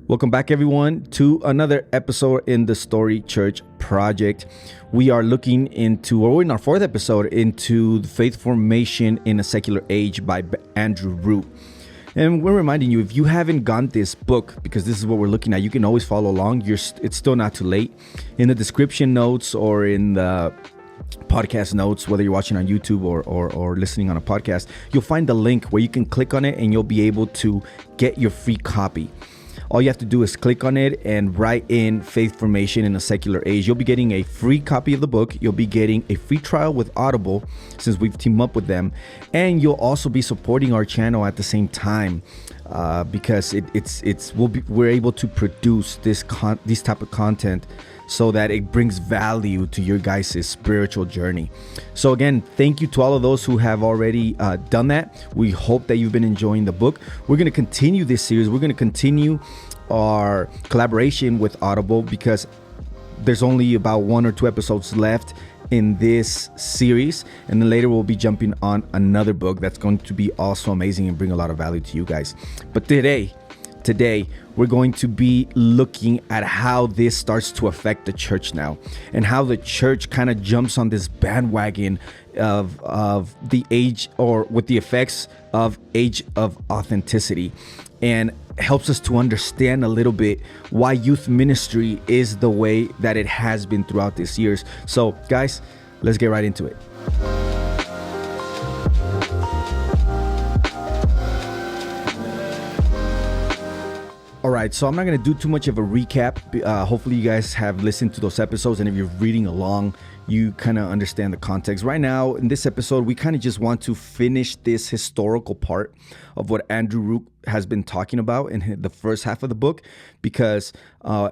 Welcome back, everyone, to another episode in the Story Church Project. We are looking into, or we're in our fourth episode, into the faith formation in a secular age by Andrew Root. And we're reminding you, if you haven't gotten this book, because this is what we're looking at, you can always follow along. It's still not too late. In the description notes or in the podcast notes, whether you're watching on YouTube or listening on a podcast, you'll find the link where you can click on it and you'll be able to get your free copy. All you have to do is click on it and write in Faith Formation in a Secular Age. You'll be getting a free copy of the book. You'll be getting a free trial with Audible, since we've teamed up with them. And you'll also be supporting our channel at the same time, because we're able to produce this type of content so that it brings value to your guys' spiritual journey. So again, thank you to all of those who have already done that. We hope that you've been enjoying the book. We're going to continue this series. We're going to continue our collaboration with Audible because there's only about 1 or 2 episodes left in this series, and then later we'll be jumping on another book that's going to be also amazing and bring a lot of value to you guys. But today we're going to be looking at how this starts to affect the church now, and how the church kind of jumps on this bandwagon of the age, or with the effects of age of authenticity, and helps us to understand a little bit why youth ministry is the way that it has been throughout these years. So guys, let's get right into it. All right, so I'm not going to do too much of a recap. Hopefully you guys have listened to those episodes, and if you're reading along, you kind of understand the context. Right now, in this episode, we kind of just want to finish this historical part of what Andrew Root has been talking about in the first half of the book, because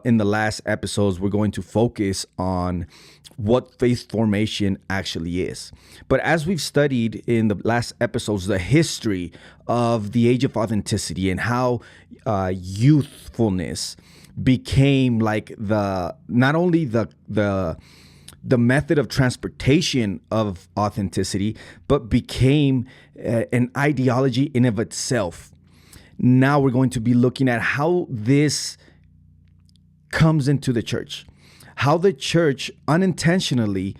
in the last episodes, we're going to focus on what faith formation actually is. But as we've studied in the last episodes, the history of the age of authenticity and how youthfulness became like not only the method of transportation of authenticity, but became an ideology in of itself. Now we're going to be looking at how this comes into the church, how the church unintentionally,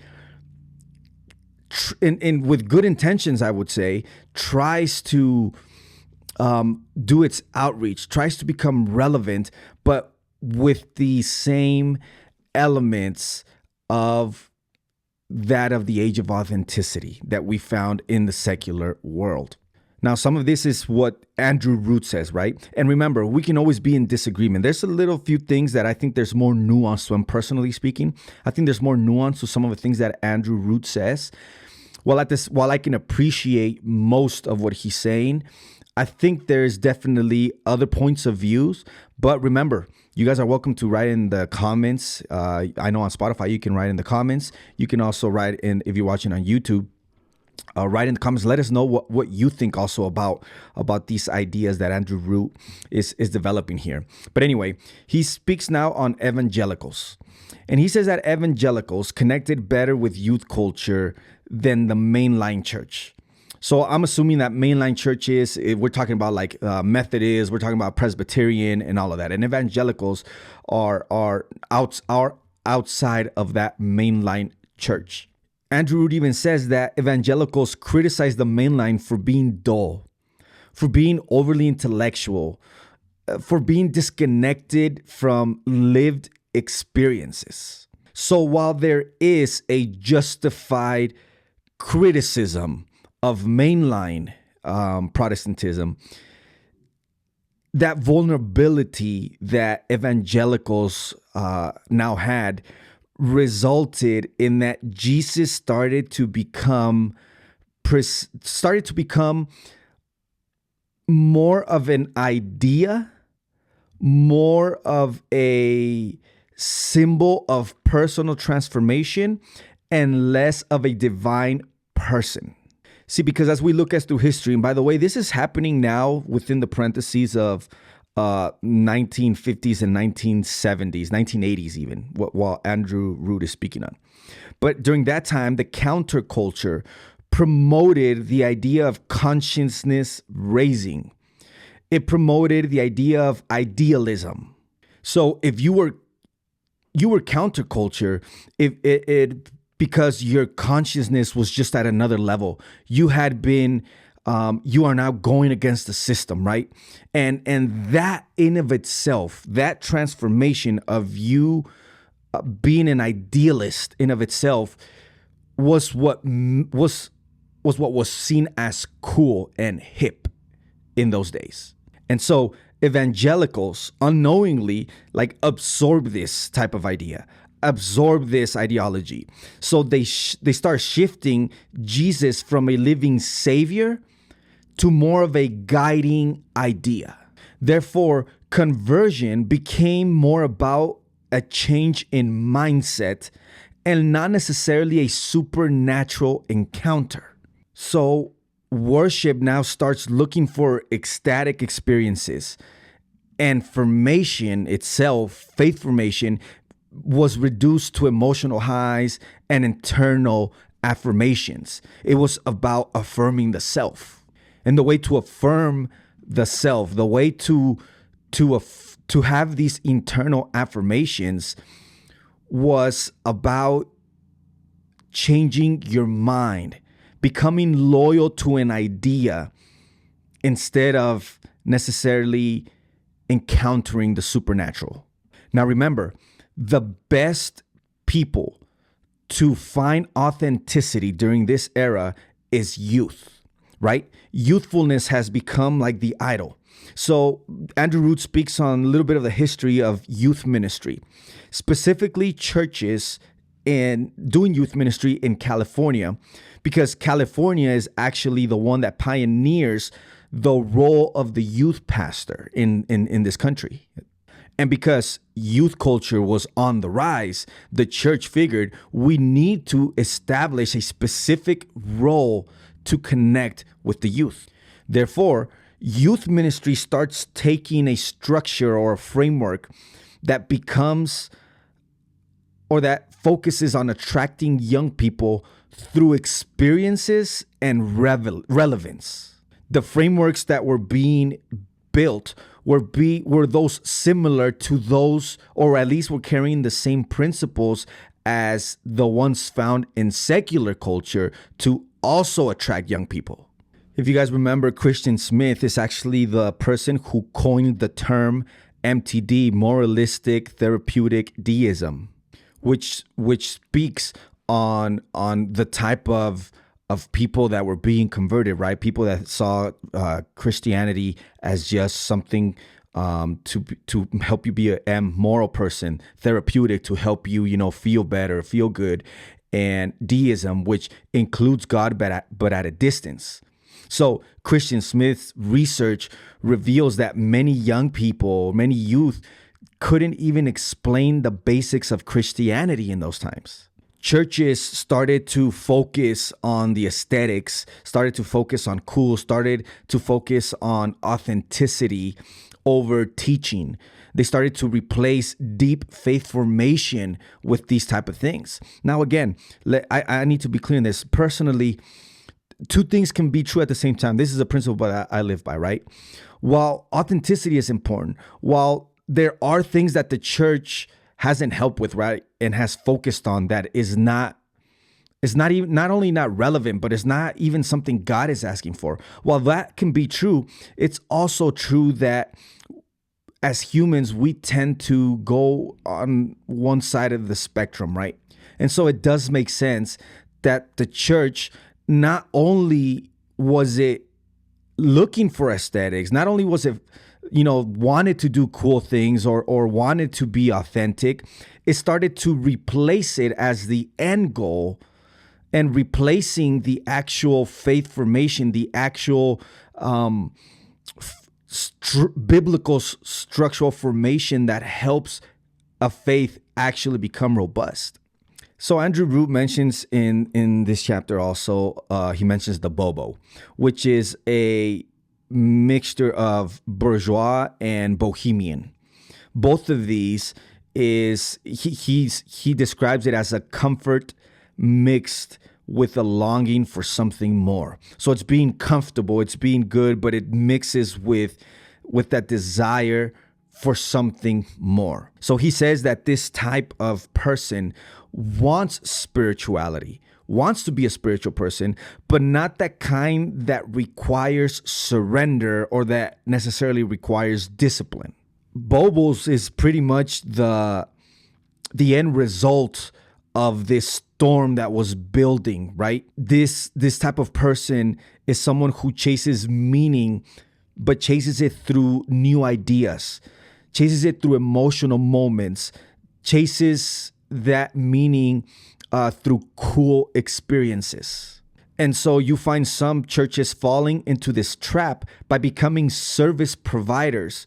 and with good intentions, I would say, tries to do its outreach, tries to become relevant, but with the same elements of that of the age of authenticity that we found in the secular world. Now, some of this is what Andrew Root says, right? And remember, we can always be in disagreement. There's a little few things that I think there's more nuance to, and personally speaking, I think there's more nuance to some of the things that Andrew Root says. While I can appreciate most of what he's saying, I think there's definitely other points of views. But remember, you guys are welcome to write in the comments. I know on Spotify, you can write in the comments. You can also write in, if you're watching on YouTube, write in the comments. Let us know what you think also about these ideas that Andrew Root is developing here. But anyway, he speaks now on evangelicals. And he says that evangelicals connected better with youth culture than the mainline church. So I'm assuming that mainline churches, we're talking about like Methodist, we're talking about Presbyterian and all of that. And evangelicals are outside of that mainline church. Andrew Root even says that evangelicals criticize the mainline for being dull, for being overly intellectual, for being disconnected from lived experiences. So while there is a justified criticism of mainline Protestantism, that vulnerability that evangelicals now had resulted in that Jesus started to become more of an idea, more of a symbol of personal transformation, and less of a divine person. See, because as we look through history, and by the way, this is happening now within the parentheses of 1950s and 1970s, 1980s even, while Andrew Root is speaking on. But during that time, the counterculture promoted the idea of consciousness raising. It promoted the idea of idealism. So if you were counterculture, if it because your consciousness was just at another level. You had been you are now going against the system, right? And that in of itself, that transformation of you being an idealist in of itself was what was seen as cool and hip in those days. And so evangelicals unknowingly like absorb this type of idea, absorb this ideology. So they start shifting Jesus from a living savior to more of a guiding idea. Therefore, conversion became more about a change in mindset and not necessarily a supernatural encounter. So worship now starts looking for ecstatic experiences, and formation itself, faith formation, was reduced to emotional highs and internal affirmations. It was about affirming the self. And the way to affirm the self, the way to have these internal affirmations was about changing your mind, becoming loyal to an idea instead of necessarily encountering the supernatural. Now remember, the best people to find authenticity during this era is youth, right? Youthfulness has become like the idol. So Andrew Root speaks on a little bit of the history of youth ministry, specifically churches and doing youth ministry in California, because California is actually the one that pioneers the role of the youth pastor in this country. And because youth culture was on the rise, the church figured we need to establish a specific role to connect with the youth. Therefore, youth ministry starts taking a structure or a framework that becomes or that focuses on attracting young people through experiences and relevance. The frameworks that were being built were those similar to those, or at least were carrying the same principles as the ones found in secular culture to also attract young people. If you guys remember, Christian Smith is actually the person who coined the term MTD, moralistic therapeutic deism, which speaks on the type of people that were being converted, right? People that saw Christianity as just something to help you be a moral person, therapeutic to help you, feel better, feel good, and deism, which includes God but at a distance. So Christian Smith's research reveals that many young people, many youth, couldn't even explain the basics of Christianity in those times. Churches started to focus on the aesthetics, started to focus on cool, started to focus on authenticity over teaching. They started to replace deep faith formation with these type of things. Now, again, I need to be clear on this. Personally, two things can be true at the same time. This is a principle that I live by, right? While authenticity is important, while there are things that the church hasn't helped with, right, and has focused on that is not only not relevant, but it's not even something God is asking for. While that can be true, it's also true that as humans, we tend to go on one side of the spectrum, right? And so it does make sense that the church, not only was it looking for aesthetics, not only was it wanted to do cool things or wanted to be authentic, it started to replace it as the end goal and replacing the actual faith formation, the actual biblical structural formation that helps a faith actually become robust. So Andrew Root mentions in this chapter also, he mentions the bobo, which is a mixture of bourgeois and bohemian. Both of these he describes it as a comfort mixed with a longing for something more. So it's being comfortable, it's being good, but it mixes with that desire for something more. So he says that this type of person wants spirituality, wants to be a spiritual person, but not that kind that requires surrender or that necessarily requires discipline. Bobos is pretty much the end result of this storm that was building, right? This type of person is someone who chases meaning, but chases it through new ideas, chases it through emotional moments, chases that meaning through cool experiences. And so you find some churches falling into this trap by becoming service providers,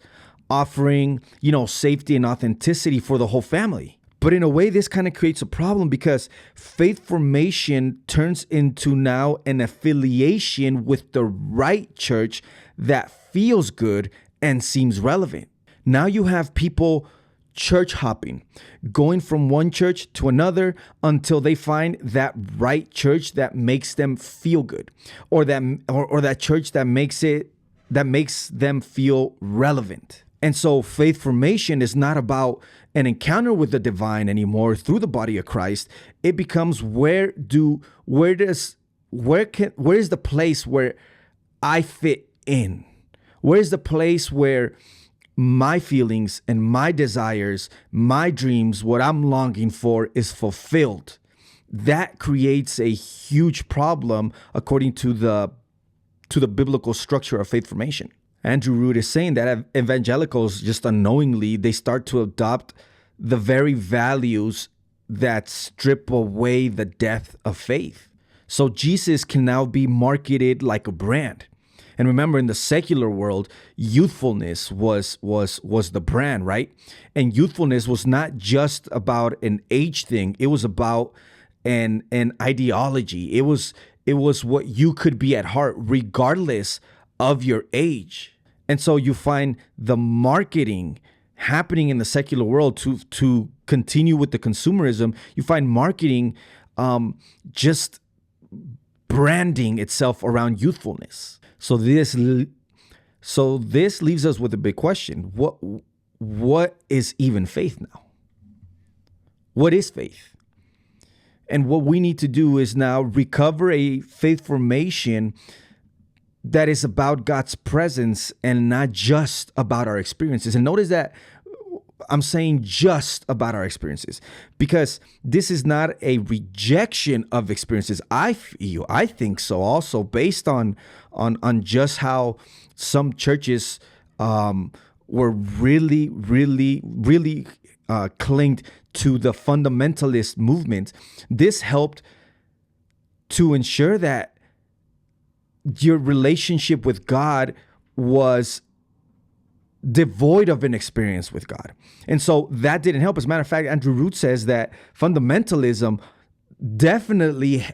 offering, safety and authenticity for the whole family. But in a way, this kind of creates a problem because faith formation turns into now an affiliation with the right church that feels good and seems relevant. Now you have people church hopping, going from one church to another until they find that right church that makes them feel good, or that church that makes them feel relevant. And so faith formation is not about an encounter with the divine anymore through the body of Christ. It becomes where is the place where I fit in? Where is the place where my feelings and my desires, my dreams, what I'm longing for is fulfilled? That creates a huge problem according to the biblical structure of faith formation. Andrew Root is saying that evangelicals just unknowingly, they start to adopt the very values that strip away the depth of faith. So Jesus can now be marketed like a brand. And remember, in the secular world, youthfulness was the brand, right? And youthfulness was not just about an age thing. It was about an ideology. It was what you could be at heart, regardless of your age. And so you find the marketing happening in the secular world to continue with the consumerism. You find marketing just branding itself around youthfulness. So this leaves us with a big question. What is even faith now? What is faith? And what we need to do is now recover a faith formation that is about God's presence and not just about our experiences. And notice that I'm saying just about our experiences, because this is not a rejection of experiences. I think so also, based on just how some churches were really clinged to the fundamentalist movement. This helped to ensure that your relationship with God was devoid of an experience with God. And so that didn't help. As a matter of fact, Andrew Root says that fundamentalism definitely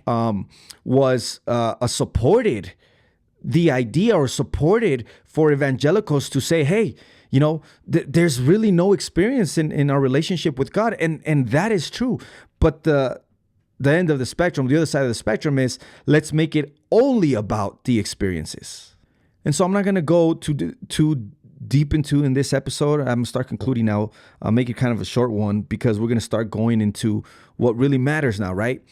supported the idea, or supported for evangelicals to say, hey, there's really no experience in our relationship with God. And that is true. But the end of the spectrum, the other side of the spectrum is, let's make it only about the experiences. And so I'm not going to go too deep into in this episode. I'm going to start concluding now. I'll make it kind of a short one, because we're going to start going into what really matters now, right?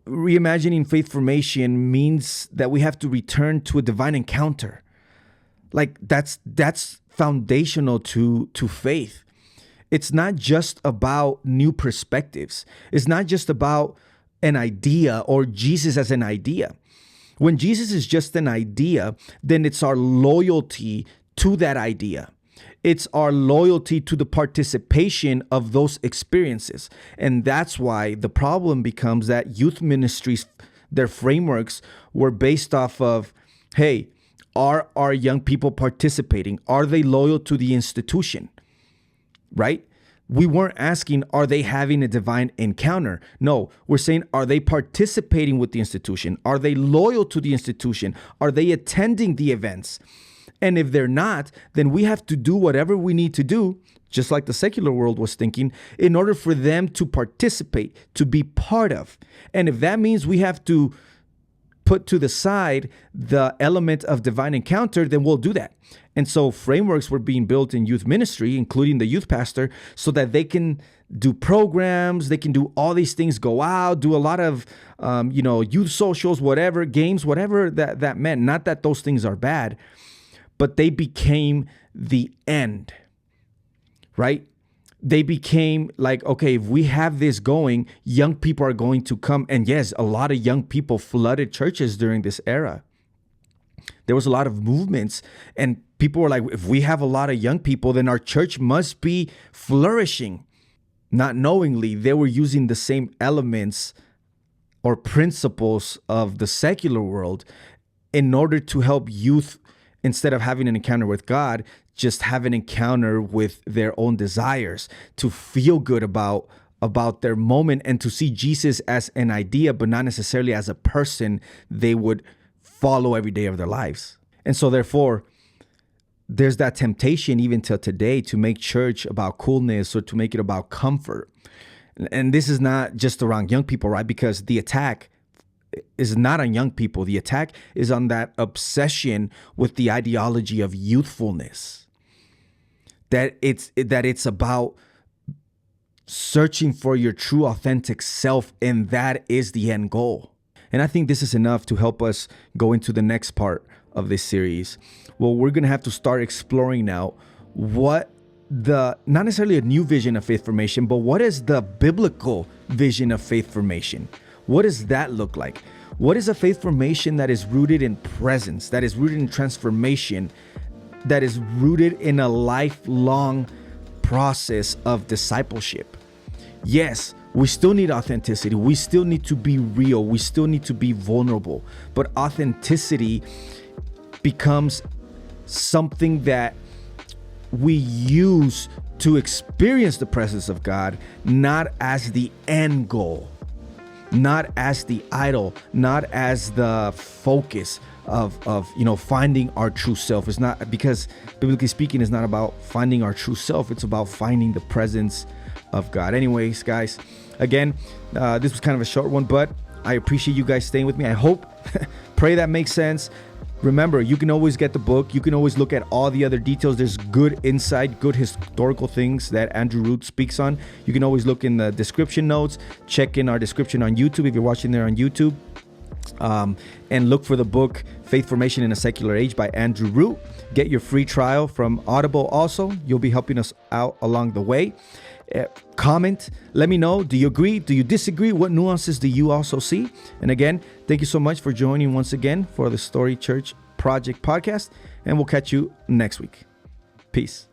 Reimagining faith formation means that we have to return to a divine encounter. Like that's foundational to faith. It's not just about new perspectives. It's not just about an idea or Jesus as an idea. When Jesus is just an idea, then it's our loyalty to that idea. It's our loyalty to the participation of those experiences. And that's why the problem becomes that youth ministries, their frameworks were based off of, hey, are our young people participating? Are they loyal to the institution? Right? We weren't asking, are they having a divine encounter? No, we're saying, are they participating with the institution? Are they loyal to the institution? Are they attending the events? And if they're not, then we have to do whatever we need to do, just like the secular world was thinking, in order for them to participate, to be part of. And if that means we have to put to the side the element of divine encounter, then we'll do that. And so frameworks were being built in youth ministry, including the youth pastor, so that they can do programs, they can do all these things, go out, do a lot of, youth socials, whatever, games, whatever that meant. Not that those things are bad, but they became the end, right? They became like, okay, if we have this going, young people are going to come. And yes, a lot of young people flooded churches during this era. There was a lot of movements, and people were like, if we have a lot of young people, then our church must be flourishing. Not knowingly, they were using the same elements or principles of the secular world in order to help youth, instead of having an encounter with God, just have an encounter with their own desires, to feel good about their moment, and to see Jesus as an idea, but not necessarily as a person they would follow every day of their lives. And so therefore, there's that temptation even till today to make church about coolness or to make it about comfort. And this is not just around young people, right? Because the attack is not on young people. The attack is on that obsession with the ideology of youthfulness. That it's about searching for your true, authentic self, and that is the end goal. And I think this is enough to help us go into the next part of this series. Well, we're going to have to start exploring now what not necessarily a new vision of faith formation, but what is the biblical vision of faith formation? What does that look like? What is a faith formation that is rooted in presence, that is rooted in transformation, that is rooted in a lifelong process of discipleship? Yes, we still need authenticity. We still need to be real. We still need to be vulnerable. But authenticity becomes something that we use to experience the presence of God, not as the end goal, not as the idol, not as the focus of finding our true self. It's not, because biblically speaking, it's not about finding our true self. It's about finding the presence of God. Anyways, guys, again, this was kind of a short one, but I appreciate you guys staying with me. I hope, pray that makes sense. Remember, you can always get the book. You can always look at all the other details. There's good insight, good historical things that Andrew Root speaks on. You can always look in the description notes. Check in our description on YouTube if you're watching there on YouTube. And look for the book, Faith Formation in a Secular Age by Andrew Root. Get your free trial from Audible also. You'll be helping us out along the way. Comment, let me know. Do you agree? Do you disagree? What nuances do you also see? And again, thank you so much for joining once again for the Story Church Project podcast. And we'll catch you next week. Peace.